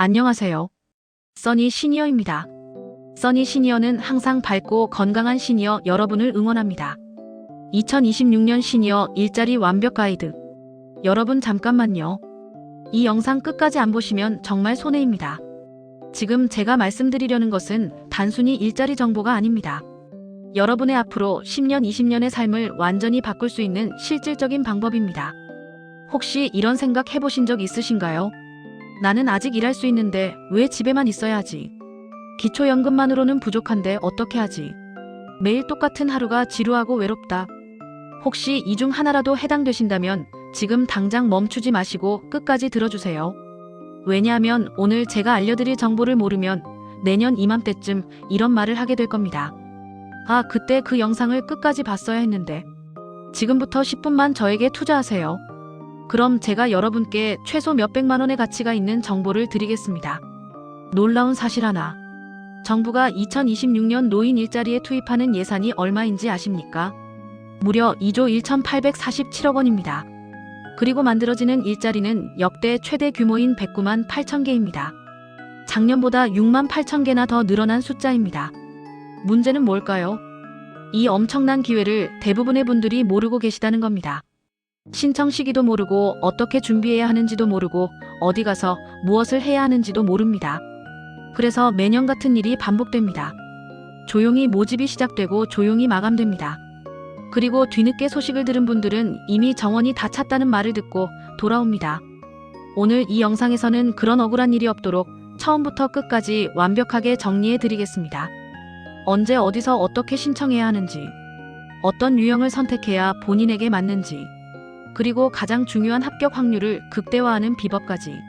안녕하세요. 써니 시니어입니다. 써니 시니어는 항상 밝고 건강한 시니어 여러분을 응원합니다. 2026년 시니어 일자리 완벽 가이드. 여러분 잠깐만요. 이 영상 끝까지 안 보시면 정말 손해입니다. 지금 제가 말씀드리려는 것은 단순히 일자리 정보가 아닙니다. 여러분의 앞으로 10년, 20년의 삶을 완전히 바꿀 수 있는 실질적인 방법입니다. 혹시 이런 생각 해보신 적 있으신가요? 나는 아직 일할 수 있는데 왜 집에만 있어야 하지? 기초연금만으로는 부족한데 어떻게 하지? 매일 똑같은 하루가 지루하고 외롭다. 혹시 이 중 하나라도 해당되신다면 지금 당장 멈추지 마시고 끝까지 들어주세요. 왜냐하면 오늘 제가 알려드릴 정보를 모르면 내년 이맘때쯤 이런 말을 하게 될 겁니다. 아, 그때 그 영상을 끝까지 봤어야 했는데. 지금부터 10분만 저에게 투자하세요. 그럼 제가 여러분께 최소 몇백만 원의 가치가 있는 정보를 드리겠습니다. 놀라운 사실 하나. 정부가 2026년 노인 일자리에 투입하는 예산이 얼마인지 아십니까? 무려 2조 1,847억 원입니다. 그리고 만들어지는 일자리는 역대 최대 규모인 109만 8천 개입니다. 작년보다 6만 8천 개나 더 늘어난 숫자입니다. 문제는 뭘까요? 이 엄청난 기회를 대부분의 분들이 모르고 계시다는 겁니다. 신청 시기도 모르고 어떻게 준비해야 하는지도 모르고 어디 가서 무엇을 해야 하는지도 모릅니다. 그래서 매년 같은 일이 반복됩니다. 조용히 모집이 시작되고 조용히 마감됩니다. 그리고 뒤늦게 소식을 들은 분들은 이미 정원이 다 찼다는 말을 듣고 돌아옵니다. 오늘 이 영상에서는 그런 억울한 일이 없도록 처음부터 끝까지 완벽하게 정리해 드리겠습니다. 언제 어디서 어떻게 신청해야 하는지, 어떤 유형을 선택해야 본인에게 맞는지, 그리고 가장 중요한 합격 확률을 극대화하는 비법까지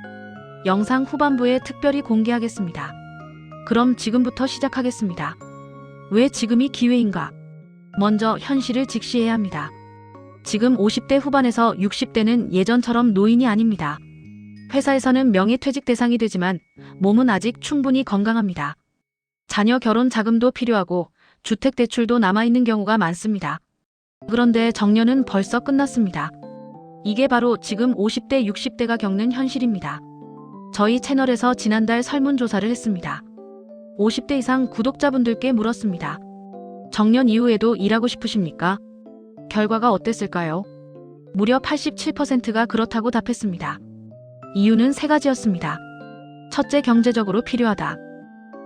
영상 후반부에 특별히 공개하겠습니다. 그럼 지금부터 시작하겠습니다. 왜 지금이 기회인가? 먼저 현실을 직시해야 합니다. 지금 50대 후반에서 60대는 예전처럼 노인이 아닙니다. 회사에서는 명예퇴직 대상이 되지만 몸은 아직 충분히 건강합니다. 자녀 결혼 자금도 필요하고 주택대출도 남아있는 경우가 많습니다. 그런데 정년은 벌써 끝났습니다. 이게 바로 지금 50대, 60대가 겪는 현실입니다. 저희 채널에서 지난달 설문조사를 했습니다. 50대 이상 구독자분들께 물었습니다. 정년 이후에도 일하고 싶으십니까? 결과가 어땠을까요? 무려 87%가 그렇다고 답했습니다. 이유는 세 가지였습니다. 첫째, 경제적으로 필요하다.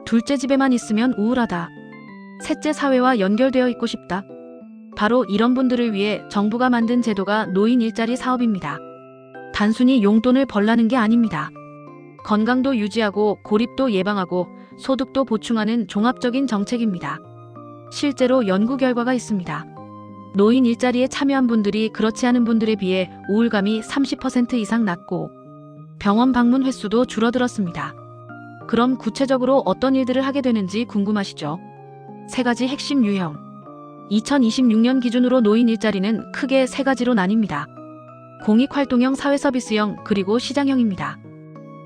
둘째, 집에만 있으면 우울하다. 셋째, 사회와 연결되어 있고 싶다. 바로 이런 분들을 위해 정부가 만든 제도가 노인 일자리 사업입니다. 단순히 용돈을 벌라는 게 아닙니다. 건강도 유지하고 고립도 예방하고 소득도 보충하는 종합적인 정책입니다. 실제로 연구 결과가 있습니다. 노인 일자리에 참여한 분들이 그렇지 않은 분들에 비해 우울감이 30% 이상 낮고 병원 방문 횟수도 줄어들었습니다. 그럼 구체적으로 어떤 일들을 하게 되는지 궁금하시죠? 세 가지 핵심 유형. 2026년 기준으로 노인 일자리는 크게 세 가지로 나뉩니다. 공익활동형, 사회서비스형, 그리고 시장형입니다.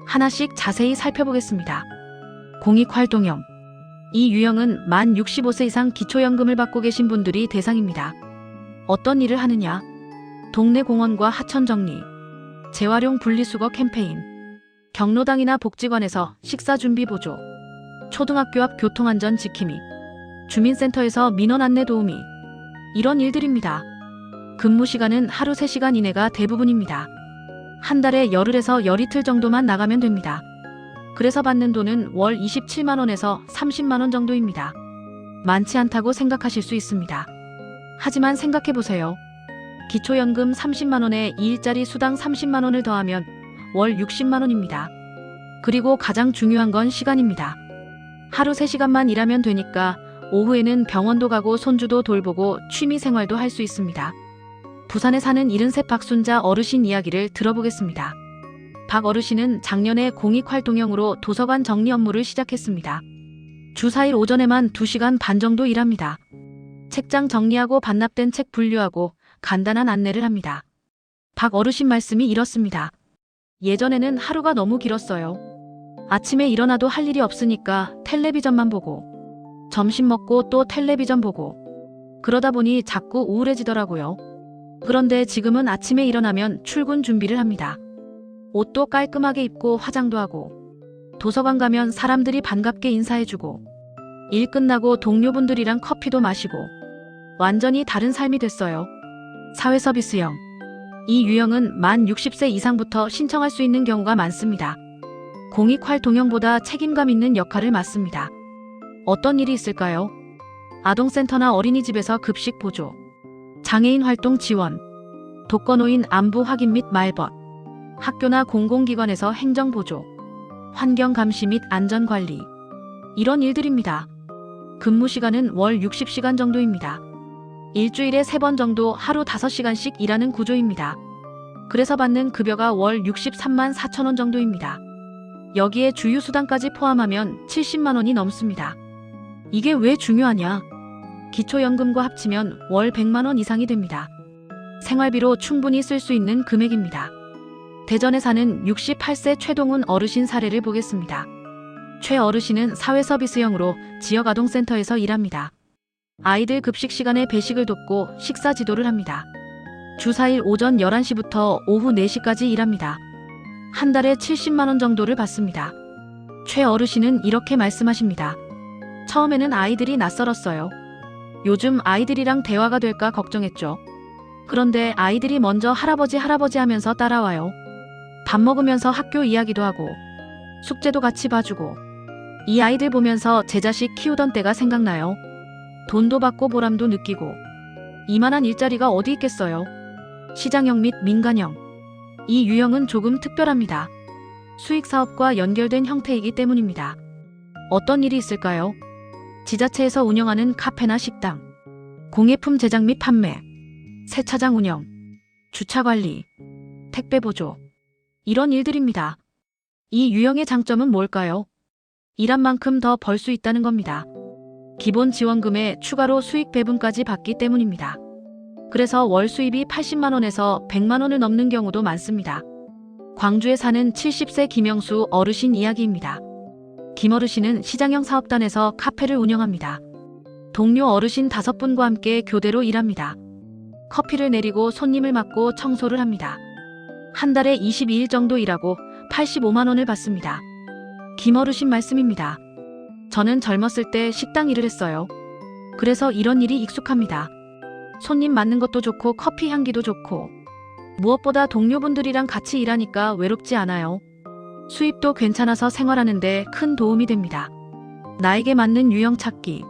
하나씩 자세히 살펴보겠습니다. 공익활동형. 이 유형은 만 65세 이상 기초연금을 받고 계신 분들이 대상입니다. 어떤 일을 하느냐? 동네 공원과 하천 정리, 재활용 분리수거 캠페인, 경로당이나 복지관에서 식사 준비 보조, 초등학교 앞 교통안전 지킴이, 주민센터에서 민원 안내 도우미, 이런 일들입니다. 근무 시간은 하루 3시간 이내가 대부분입니다. 한 달에 열흘에서 열이틀 정도만 나가면 됩니다. 그래서 받는 돈은 월 27만 원에서 30만 원 정도입니다. 많지 않다고 생각하실 수 있습니다. 하지만 생각해보세요. 기초연금 30만 원에 이 일자리 수당 30만 원을 더하면 월 60만 원입니다. 그리고 가장 중요한 건 시간입니다. 하루 3시간만 일하면 되니까 오후에는 병원도 가고 손주도 돌보고 취미생활도 할 수 있습니다. 부산에 사는 73 박순자 어르신 이야기를 들어보겠습니다. 박 어르신은 작년에 공익활동형으로 도서관 정리 업무를 시작했습니다. 주 4일 오전에만 2시간 반 정도 일합니다. 책장 정리하고 반납된 책 분류하고 간단한 안내를 합니다. 박 어르신 말씀이 이렇습니다. 예전에는 하루가 너무 길었어요. 아침에 일어나도 할 일이 없으니까 텔레비전만 보고 점심 먹고 또 텔레비전 보고 그러다 보니 자꾸 우울해지더라고요. 그런데 지금은 아침에 일어나면 출근 준비를 합니다. 옷도 깔끔하게 입고 화장도 하고 도서관 가면 사람들이 반갑게 인사해주고 일 끝나고 동료분들이랑 커피도 마시고 완전히 다른 삶이 됐어요. 사회 서비스형. 이 유형은 만 60세 이상부터 신청할 수 있는 경우가 많습니다. 공익활동형보다 책임감 있는 역할을 맡습니다. 어떤 일이 있을까요? 아동센터나 어린이집에서 급식 보조, 장애인 활동 지원, 독거노인 안부 확인 및 말벗, 학교나 공공기관에서 행정 보조, 환경 감시 및 안전 관리, 이런 일들입니다. 근무 시간은 월 60시간 정도입니다. 일주일에 3번 정도 하루 5시간씩 일하는 구조입니다. 그래서 받는 급여가 월 63만 4천 원 정도입니다. 여기에 주휴수당까지 포함하면 70만 원이 넘습니다. 이게 왜 중요하냐? 기초연금과 합치면 월 100만 원 이상이 됩니다. 생활비로 충분히 쓸 수 있는 금액입니다. 대전에 사는 68세 최동훈 어르신 사례를 보겠습니다. 최 어르신은 사회서비스형으로 지역아동센터에서 일합니다. 아이들 급식 시간에 배식을 돕고 식사 지도를 합니다. 주 4일 오전 11시부터 오후 4시까지 일합니다. 한 달에 70만 원 정도를 받습니다. 최 어르신은 이렇게 말씀하십니다. 처음에는 아이들이 낯설었어요. 요즘 아이들이랑 대화가 될까 걱정했죠. 그런데 아이들이 먼저 할아버지 하면서 따라와요. 밥 먹으면서 학교 이야기도 하고 숙제도 같이 봐주고 이 아이들 보면서 제 자식 키우던 때가 생각나요. 돈도 받고 보람도 느끼고 이만한 일자리가 어디 있겠어요. 시장형 및 민간형. 이 유형은 조금 특별합니다. 수익사업과 연결된 형태이기 때문입니다. 어떤 일이 있을까요? 지자체에서 운영하는 카페나 식당, 공예품 제작 및 판매, 세차장 운영, 주차관리, 택배 보조, 이런 일들입니다. 이 유형의 장점은 뭘까요? 일한 만큼 더 벌 수 있다는 겁니다. 기본 지원금에 추가로 수익 배분까지 받기 때문입니다. 그래서 월 수입이 80만 원에서 100만 원을 넘는 경우도 많습니다. 광주에 사는 70세 김영수 어르신 이야기입니다. 김 어르신은 시장형 사업단에서 카페를 운영합니다. 동료 어르신 5분과 함께 교대로 일합니다. 커피를 내리고 손님을 맡고 청소를 합니다. 한 달에 22일 정도 일하고 85만 원을 받습니다. 김 어르신 말씀입니다. 저는 젊었을 때 식당 일을 했어요. 그래서 이런 일이 익숙합니다. 손님 맞는 것도 좋고 커피 향기도 좋고 무엇보다 동료분들이랑 같이 일하니까 외롭지 않아요. 수입도 괜찮아서 생활하는데 큰 도움이 됩니다. 나에게 맞는 유형 찾기.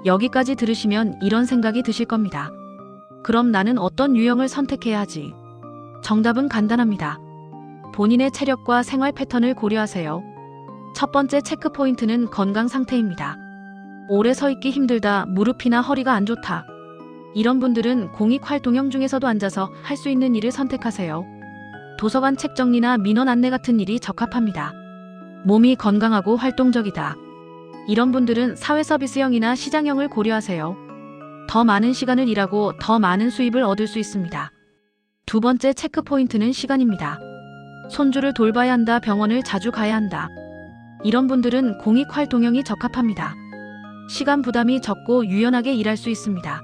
여기까지 들으시면 이런 생각이 드실 겁니다. 그럼 나는 어떤 유형을 선택해야 하지? 정답은 간단합니다. 본인의 체력과 생활 패턴을 고려하세요. 첫 번째 체크 포인트는 건강 상태입니다. 오래 서 있기 힘들다, 무릎이나 허리가 안 좋다. 이런 분들은 공익활동형 중에서도 앉아서 할 수 있는 일을 선택하세요. 도서관 책 정리나 민원 안내 같은 일이 적합합니다. 몸이 건강하고 활동적이다. 이런 분들은 사회서비스형이나 시장형을 고려하세요. 더 많은 시간을 일하고 더 많은 수입을 얻을 수 있습니다. 두 번째 체크 포인트는 시간입니다. 손주를 돌봐야 한다, 병원을 자주 가야 한다. 이런 분들은 공익활동형이 적합합니다. 시간 부담이 적고 유연하게 일할 수 있습니다.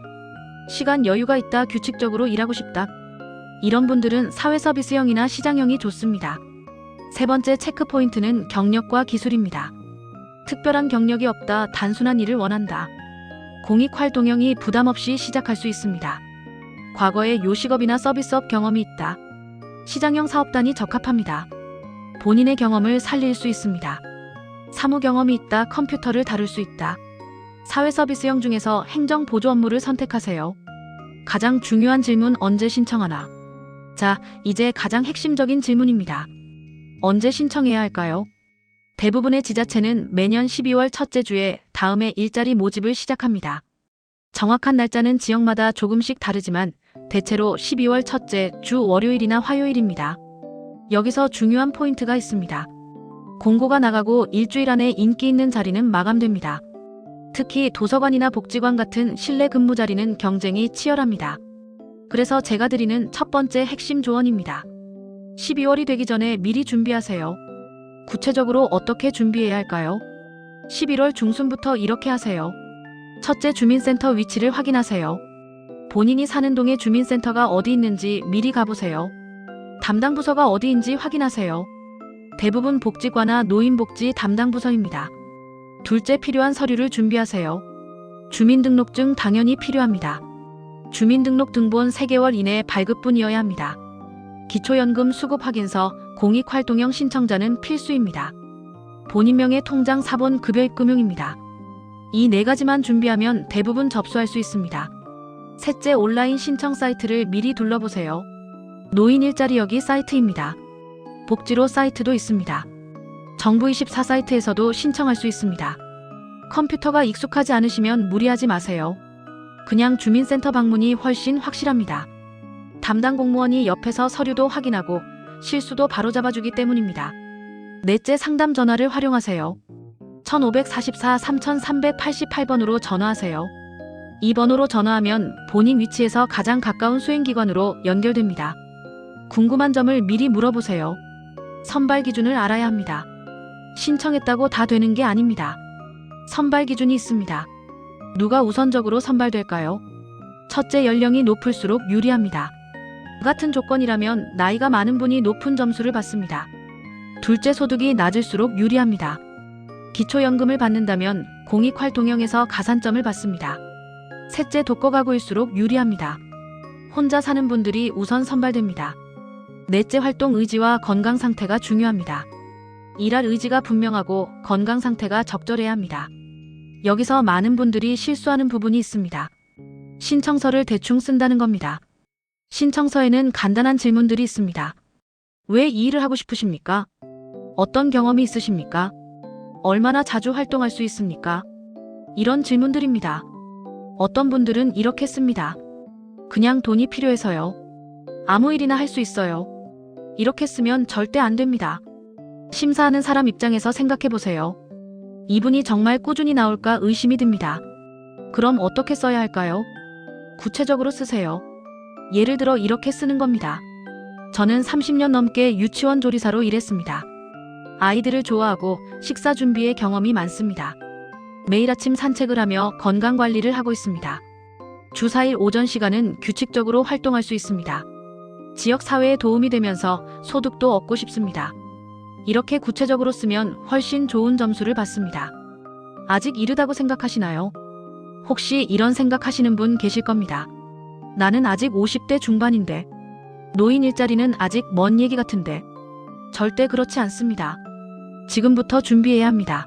시간 여유가 있다, 규칙적으로 일하고 싶다. 이런 분들은 사회서비스형이나 시장형이 좋습니다. 세 번째 체크 포인트는 경력과 기술입니다. 특별한 경력이 없다, 단순한 일을 원한다. 공익활동형이 부담 없이 시작할 수 있습니다. 과거에 요식업이나 서비스업 경험이 있다. 시장형 사업단이 적합합니다. 본인의 경험을 살릴 수 있습니다. 사무 경험이 있다, 컴퓨터를 다룰 수 있다. 사회서비스형 중에서 행정 보조 업무를 선택하세요. 가장 중요한 질문, 언제 신청하나? 자, 이제 가장 핵심적인 질문입니다. 언제 신청해야 할까요? 대부분의 지자체는 매년 12월 첫째 주에 다음에 일자리 모집을 시작합니다. 정확한 날짜는 지역마다 조금씩 다르지만 대체로 12월 첫째 주 월요일이나 화요일입니다. 여기서 중요한 포인트가 있습니다. 공고가 나가고 일주일 안에 인기 있는 자리는 마감됩니다. 특히 도서관이나 복지관 같은 실내 근무 자리는 경쟁이 치열합니다. 그래서 제가 드리는 첫 번째 핵심 조언입니다. 12월이 되기 전에 미리 준비하세요. 구체적으로 어떻게 준비해야 할까요? 11월 중순부터 이렇게 하세요. 첫째, 주민센터 위치를 확인하세요. 본인이 사는 동에 주민센터가 어디 있는지 미리 가보세요. 담당 부서가 어디인지 확인하세요. 대부분 복지과나 노인복지 담당 부서입니다. 둘째, 필요한 서류를 준비하세요. 주민등록증 당연히 필요합니다. 주민등록 등본 3개월 이내 발급분이어야 합니다. 기초연금 수급 확인서, 공익활동형 신청자는 필수입니다. 본인명의 통장 사본 급여입금용입니다. 이 4가지만 준비하면 대부분 접수할 수 있습니다. 셋째, 온라인 신청 사이트를 미리 둘러보세요. 노인 일자리 여기 사이트입니다. 복지로 사이트도 있습니다. 정부24 사이트에서도 신청할 수 있습니다. 컴퓨터가 익숙하지 않으시면 무리하지 마세요. 그냥 주민센터 방문이 훨씬 확실합니다. 담당 공무원이 옆에서 서류도 확인하고 실수도 바로잡아주기 때문입니다. 넷째, 상담 전화를 활용하세요. 1544-3388번으로 전화하세요. 이 번호로 전화하면 본인 위치에서 가장 가까운 수행기관으로 연결됩니다. 궁금한 점을 미리 물어보세요. 선발 기준을 알아야 합니다. 신청했다고 다 되는 게 아닙니다. 선발 기준이 있습니다. 누가 우선적으로 선발될까요? 첫째, 연령이 높을수록 유리합니다. 같은 조건이라면 나이가 많은 분이 높은 점수를 받습니다. 둘째, 소득이 낮을수록 유리합니다. 기초연금을 받는다면 공익활동형에서 가산점을 받습니다. 셋째, 독거가구일수록 유리합니다. 혼자 사는 분들이 우선 선발됩니다. 넷째, 활동 의지와 건강 상태가 중요합니다. 일할 의지가 분명하고 건강 상태가 적절해야 합니다. 여기서 많은 분들이 실수하는 부분이 있습니다. 신청서를 대충 쓴다는 겁니다. 신청서에는 간단한 질문들이 있습니다. 왜 이 일을 하고 싶으십니까? 어떤 경험이 있으십니까? 얼마나 자주 활동할 수 있습니까? 이런 질문들입니다. 어떤 분들은 이렇게 씁니다. 그냥 돈이 필요해서요. 아무 일이나 할 수 있어요. 이렇게 쓰면 절대 안 됩니다. 심사하는 사람 입장에서 생각해 보세요. 이분이 정말 꾸준히 나올까 의심이 듭니다. 그럼 어떻게 써야 할까요? 구체적으로 쓰세요. 예를 들어 이렇게 쓰는 겁니다. 저는 30년 넘게 유치원 조리사로 일했습니다. 아이들을 좋아하고 식사 준비에 경험이 많습니다. 매일 아침 산책을 하며 건강관리를 하고 있습니다. 주 4일 오전 시간은 규칙적으로 활동할 수 있습니다. 지역사회에 도움이 되면서 소득도 얻고 싶습니다. 이렇게 구체적으로 쓰면 훨씬 좋은 점수를 받습니다. 아직 이르다고 생각하시나요? 혹시 이런 생각하시는 분 계실 겁니다. 나는 아직 50대 중반인데, 노인 일자리는 아직 먼 얘기 같은데. 절대 그렇지 않습니다. 지금부터 준비해야 합니다.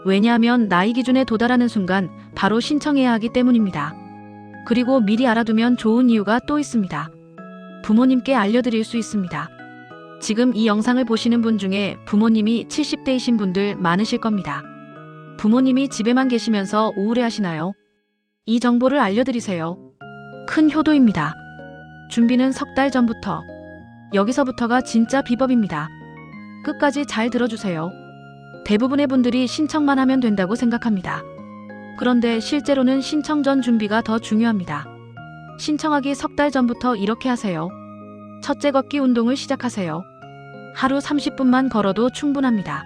왜냐하면 나이 기준에 도달하는 순간 바로 신청해야 하기 때문입니다. 그리고 미리 알아두면 좋은 이유가 또 있습니다. 부모님께 알려드릴 수 있습니다. 지금 이 영상을 보시는 분 중에 부모님이 70대이신 분들 많으실 겁니다. 부모님이 집에만 계시면서 우울해하시나요? 이 정보를 알려드리세요. 큰 효도입니다. 준비는 3달 전부터. 여기서부터가 진짜 비법입니다. 끝까지 잘 들어주세요. 대부분의 분들이 신청만 하면 된다고 생각합니다. 그런데 실제로는 신청 전 준비가 더 중요합니다. 신청하기 3달 전부터 이렇게 하세요. 첫째, 걷기 운동을 시작하세요. 하루 30분만 걸어도 충분합니다.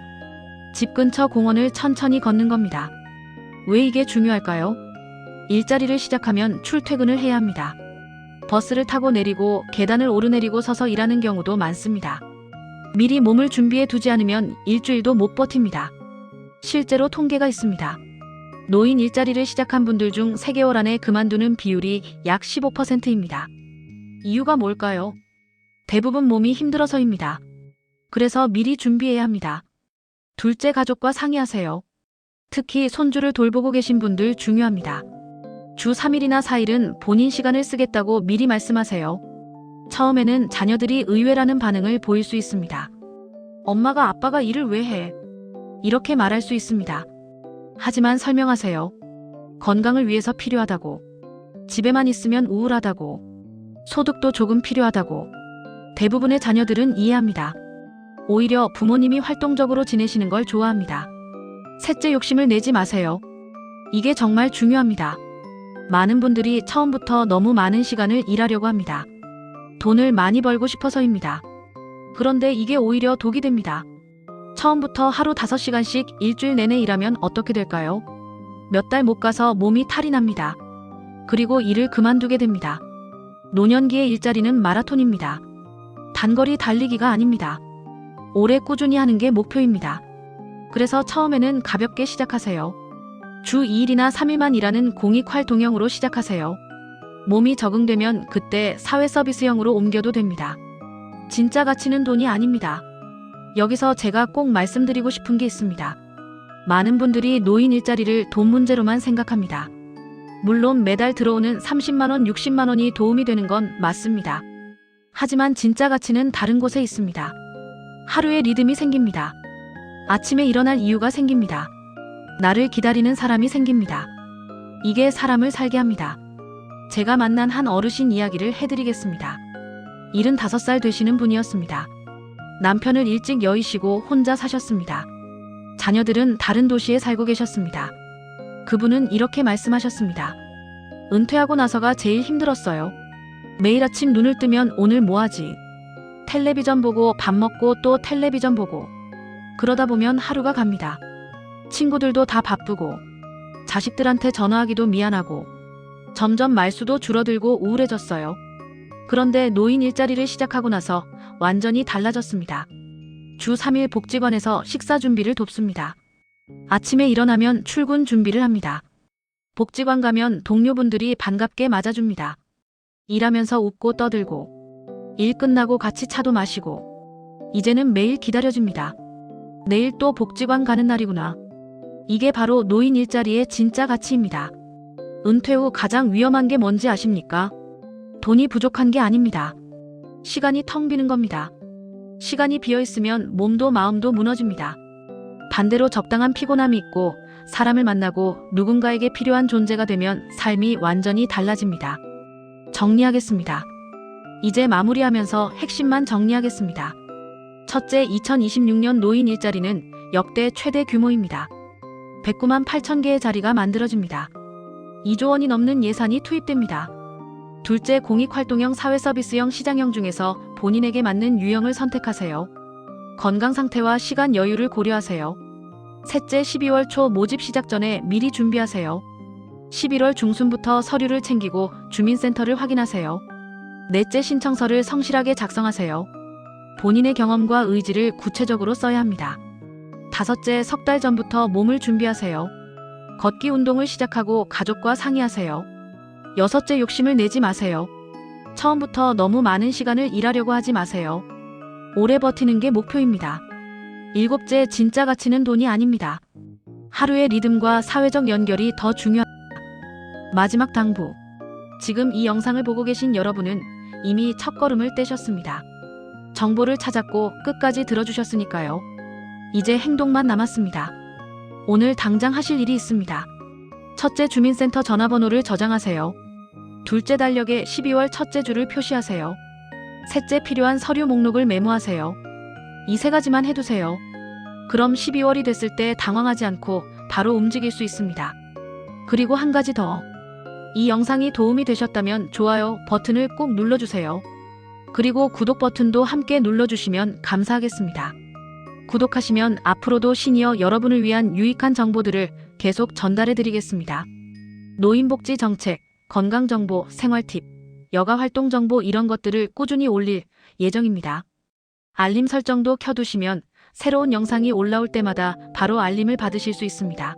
집 근처 공원을 천천히 걷는 겁니다. 왜 이게 중요할까요? 일자리를 시작하면 출퇴근을 해야 합니다. 버스를 타고 내리고 계단을 오르내리고 서서 일하는 경우도 많습니다. 미리 몸을 준비해 두지 않으면 일주일도 못 버팁니다. 실제로 통계가 있습니다. 노인 일자리를 시작한 분들 중 3개월 안에 그만두는 비율이 약 15%입니다. 이유가 뭘까요? 대부분 몸이 힘들어서입니다. 그래서 미리 준비해야 합니다. 둘째, 가족과 상의하세요. 특히 손주를 돌보고 계신 분들 중요합니다. 주 3일이나 4일은 본인 시간을 쓰겠다고 미리 말씀하세요. 처음에는 자녀들이 의외라는 반응을 보일 수 있습니다. 엄마가 아빠가 일을 왜 해? 이렇게 말할 수 있습니다. 하지만 설명하세요. 건강을 위해서 필요하다고. 집에만 있으면 우울하다고. 소득도 조금 필요하다고. 대부분의 자녀들은 이해합니다. 오히려 부모님이 활동적으로 지내시는 걸 좋아합니다. 셋째, 욕심을 내지 마세요. 이게 정말 중요합니다. 많은 분들이 처음부터 너무 많은 시간을 일하려고 합니다. 돈을 많이 벌고 싶어서입니다. 그런데 이게 오히려 독이 됩니다. 처음부터 하루 5시간씩 일주일 내내 일하면 어떻게 될까요? 몇 달 못 가서 몸이 탈이 납니다. 그리고 일을 그만두게 됩니다. 노년기의 일자리는 마라톤입니다. 단거리 달리기가 아닙니다. 오래 꾸준히 하는 게 목표입니다. 그래서 처음에는 가볍게 시작하세요. 주 2일이나 3일만 일하는 공익 활동형으로 시작하세요. 몸이 적응되면 그때 사회 서비스형으로 옮겨도 됩니다. 진짜 가치는 돈이 아닙니다. 여기서 제가 꼭 말씀드리고 싶은 게 있습니다. 많은 분들이 노인 일자리를 돈 문제로만 생각합니다. 물론 매달 들어오는 30만 원, 60만 원이 도움이 되는 건 맞습니다. 하지만 진짜 가치는 다른 곳에 있습니다. 하루의 리듬이 생깁니다. 아침에 일어날 이유가 생깁니다. 나를 기다리는 사람이 생깁니다. 이게 사람을 살게 합니다. 제가 만난 한 어르신 이야기를 해드리겠습니다. 75살 되시는 분이었습니다. 남편을 일찍 여의시고 혼자 사셨습니다. 자녀들은 다른 도시에 살고 계셨습니다. 그분은 이렇게 말씀하셨습니다. 은퇴하고 나서가 제일 힘들었어요. 매일 아침 눈을 뜨면 오늘 뭐 하지? 텔레비전 보고 밥 먹고 또 텔레비전 보고 그러다 보면 하루가 갑니다. 친구들도 다 바쁘고 자식들한테 전화하기도 미안하고 점점 말수도 줄어들고 우울해졌어요. 그런데 노인 일자리를 시작하고 나서 완전히 달라졌습니다. 주 3일 복지관에서 식사 준비를 돕습니다. 아침에 일어나면 출근 준비를 합니다. 복지관 가면 동료분들이 반갑게 맞아줍니다. 일하면서 웃고 떠들고 일 끝나고 같이 차도 마시고 이제는 매일 기다려집니다. 내일 또 복지관 가는 날이구나. 이게 바로 노인 일자리의 진짜 가치입니다. 은퇴 후 가장 위험한 게 뭔지 아십니까? 돈이 부족한 게 아닙니다. 시간이 텅 비는 겁니다. 시간이 비어있으면 몸도 마음도 무너집니다. 반대로 적당한 피곤함이 있고 사람을 만나고 누군가에게 필요한 존재가 되면 삶이 완전히 달라집니다. 정리하겠습니다. 이제 마무리하면서 핵심만 정리하겠습니다. 첫째, 2026년 노인 일자리는 역대 최대 규모입니다. 109만 8천 개의 자리가 만들어집니다. 2조 원이 넘는 예산이 투입됩니다. 둘째, 공익활동형 사회서비스형 시장형 중에서 본인에게 맞는 유형을 선택하세요. 건강 상태와 시간 여유를 고려하세요. 셋째, 12월 초 모집 시작 전에 미리 준비하세요. 11월 중순부터 서류를 챙기고 주민센터를 확인하세요. 넷째, 신청서를 성실하게 작성하세요. 본인의 경험과 의지를 구체적으로 써야 합니다. 다섯째, 석 달 전부터 몸을 준비하세요. 걷기 운동을 시작하고 가족과 상의하세요. 여섯째, 욕심을 내지 마세요. 처음부터 너무 많은 시간을 일하려고 하지 마세요. 오래 버티는 게 목표입니다. 일곱째, 진짜 가치는 돈이 아닙니다. 하루의 리듬과 사회적 연결이 더 중요합니다. 마지막 당부. 지금 이 영상을 보고 계신 여러분은 이미 첫걸음을 떼셨습니다. 정보를 찾았고 끝까지 들어주셨으니까요. 이제 행동만 남았습니다. 오늘 당장 하실 일이 있습니다. 첫째, 주민센터 전화번호를 저장하세요. 둘째, 달력에 12월 첫째 주를 표시하세요. 셋째, 필요한 서류 목록을 메모하세요. 이 세 가지만 해두세요. 그럼 12월이 됐을 때 당황하지 않고 바로 움직일 수 있습니다. 그리고 한 가지 더. 이 영상이 도움이 되셨다면 좋아요 버튼을 꼭 눌러주세요. 그리고 구독 버튼도 함께 눌러주시면 감사하겠습니다. 구독하시면 앞으로도 시니어 여러분을 위한 유익한 정보들을 계속 전달해드리겠습니다. 노인복지 정책, 건강정보, 생활팁, 여가활동 정보 이런 것들을 꾸준히 올릴 예정입니다. 알림 설정도 켜두시면 새로운 영상이 올라올 때마다 바로 알림을 받으실 수 있습니다.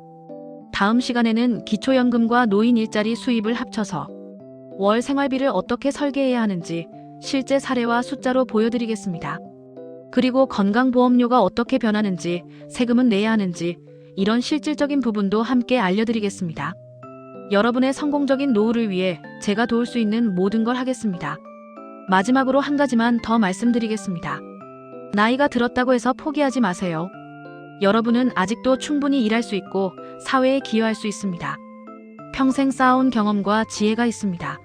다음 시간에는 기초연금과 노인 일자리 수입을 합쳐서 월 생활비를 어떻게 설계해야 하는지 실제 사례와 숫자로 보여드리겠습니다. 그리고 건강보험료가 어떻게 변하는지, 세금은 내야 하는지 이런 실질적인 부분도 함께 알려드리겠습니다. 여러분의 성공적인 노후를 위해 제가 도울 수 있는 모든 걸 하겠습니다. 마지막으로 한 가지만 더 말씀드리겠습니다. 나이가 들었다고 해서 포기하지 마세요. 여러분은 아직도 충분히 일할 수 있고 사회에 기여할 수 있습니다. 평생 쌓아온 경험과 지혜가 있습니다.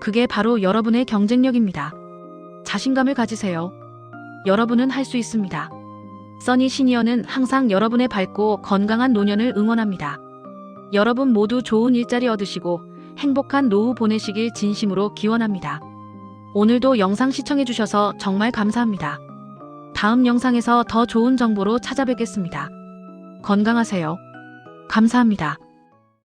그게 바로 여러분의 경쟁력입니다. 자신감을 가지세요. 여러분은 할 수 있습니다. 써니 시니어는 항상 여러분의 밝고 건강한 노년을 응원합니다. 여러분 모두 좋은 일자리 얻으시고 행복한 노후 보내시길 진심으로 기원합니다. 오늘도 영상 시청해주셔서 정말 감사합니다. 다음 영상에서 더 좋은 정보로 찾아뵙겠습니다. 건강하세요. 감사합니다.